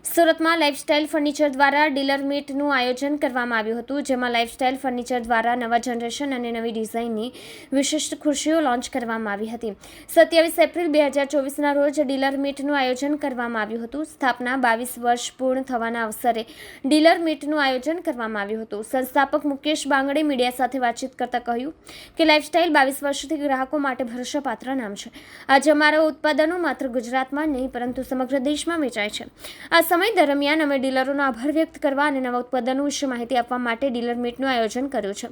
સુરતમાં lifestyle furniture દ્વારા dealer મીટનું આયોજન કરવામાં આવ્યું હતું, જેમાં લાઇફસ્ટાઇલ ફર્નિચર દ્વારા નવા જનરેશન અને નવી ડિઝાઇનની વિશિષ્ટ ખુરશીઓ લોન્ચ કરવામાં આવી હતી। 27 એપ્રિલ 2024ના રોજ ડીલર મીટનું આયોજન કરવામાં આવ્યું હતું। સ્થાપના 22 વર્ષ પૂર્ણ થવાના અવસરે ડીલર મીટનું આયોજન કરવામાં આવ્યું હતું। સંસ્થાપક મુકેશ બાંગડે મીડિયા સાથે વાતચીત કરતા કહ્યું કે લાઇફસ્ટાઇલ 22 વર્ષથી ગ્રાહકો માટે ભરોસાપાત્ર નામ છે। આજે અમારા ઉત્પાદનો માત્ર ગુજરાતમાં નહીં પરંતુ સમગ્ર દેશમાં વેચાય છે। આ સમય દરમિયાન અમે ડીલરોનો આભાર વ્યક્ત કરવા અને નવા ઉત્પાદનો વિશે માહિતી આપવા માટે ડીલર મીટનું આયોજન કર્યું છે।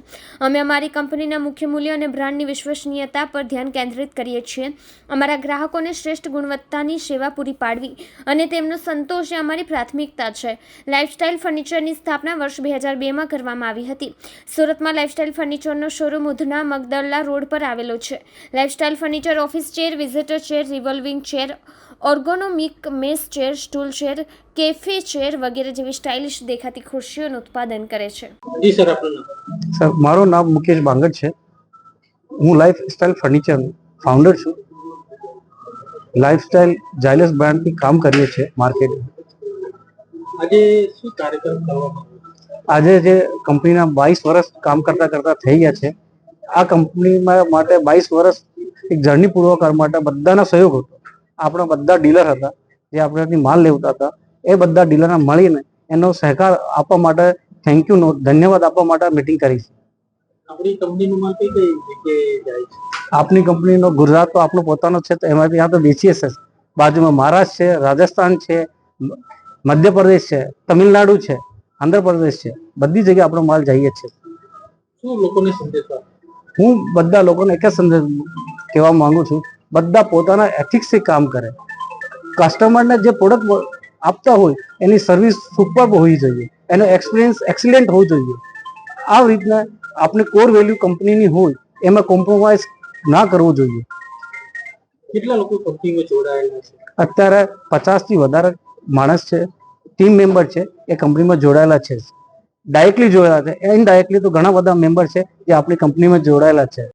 અમે અમારી કંપનીના મુખ્ય મૂલ્યો અને બ્રાન્ડની વિશ્વસનીયતા પર ધ્યાન કેન્દ્રિત કરીએ છીએ। અમારા ગ્રાહકોને શ્રેષ્ઠ ગુણવત્તાની સેવા પૂરી પાડવી અને તેમનો સંતોષ એ અમારી પ્રાથમિકતા છે। લાઇફસ્ટાઇલ ફર્નિચરની સ્થાપના વર્ષ 2002માં કરવામાં આવી હતી। સુરતમાં લાઇફસ્ટાઇલ ફર્નિચરનો શોરૂમ ઉધના મગદલ્લા રોડ પર આવેલો છે। Lifestyle furniture office chair, visitor chair, revolving chair, ergonomic mesh chair, stool chair, cafe chair વગેરે જેવી સ્ટાઇલિશ દેખાતી ખુરશીઓનું ઉત્પાદન કરે છે। જી સર, આપનું નામ? સર, મારું નામ મુકેશ બાંગડ છે। હું લાઇફસ્ટાઇલ ફર્નિચર ફાઉન્ડર છું। લાઇફસ્ટાઇલ જાયલસ બ્રાન્ડથી કામ કરીએ છીએ માર્કેટ। આજે શું કાર્યક્રમ કરવામાં આવ્યો? આજે જે કંપનીના 22 વર્ષ કામ કરતા થઈ ગયા છે, આ કંપની માટે 22 વર્ષ એક જર્ની પૂર્ણ કરવા માટે બધાનો સહયોગ હતો। આપણા બધા ડીલર હતા જે આપણાથી માલ લેવતા હતા, એ બધા ડીલરને મળીને એનો સહકાર આપવા માટે થેન્ક યુ નોટ ધન્યવાદ આપવા માટે મીટિંગ કરી છે। આપણી કંપનીનો માલ કઈ કઈ જગ્યાએ જાય છે? આપની કંપનીનો ગુજરાત તો આપણો પોતાનો છે, તો એમાંથી यहाँ તો વેચીએ છે। બાજુમાં મહારાષ્ટ્ર છે, રાજસ્થાન છે, મધ્યપ્રદેશ છે, તમિલનાડુ છે, આંધ્રપ્રદેશ છે, બધી જગ્યાએ આપણો માલ જઈએ છે। શું લોકોને સંદેશ આપો? હું બધા લોકોને એક જ સંદેશ કહેવા માંગુ છું, બધા પોતાના એથિક્સથી કામ કરે। કસ્ટમરને જે પ્રોડક્ટ આપતા હોય એની સર્વિસ સુપર્બ હોવી જોઈએ, એનો એક્સપિરિયન્સ એક્સિલન્ટ હોવો જોઈએ। આ રીતના આપણી કોર વેલ્યુ કંપનીની હોય એમાં કોમ્પ્રોમાઇઝ ના કરવો જોઈએ। કેટલા લોકો કંપનીમાં જોડાયેલા છે? અત્યારે 50થી વધારે માણસ છે, ટીમ મેમ્બર છે, એ કંપનીમાં જોડાયેલા છે। ડાયરેક્ટલી જોડાયેલા છે, ઇનડાયરેક્ટલી તો ઘણા બધા મેમ્બર છે જે આપણી કંપનીમાં જોડાયેલા છે।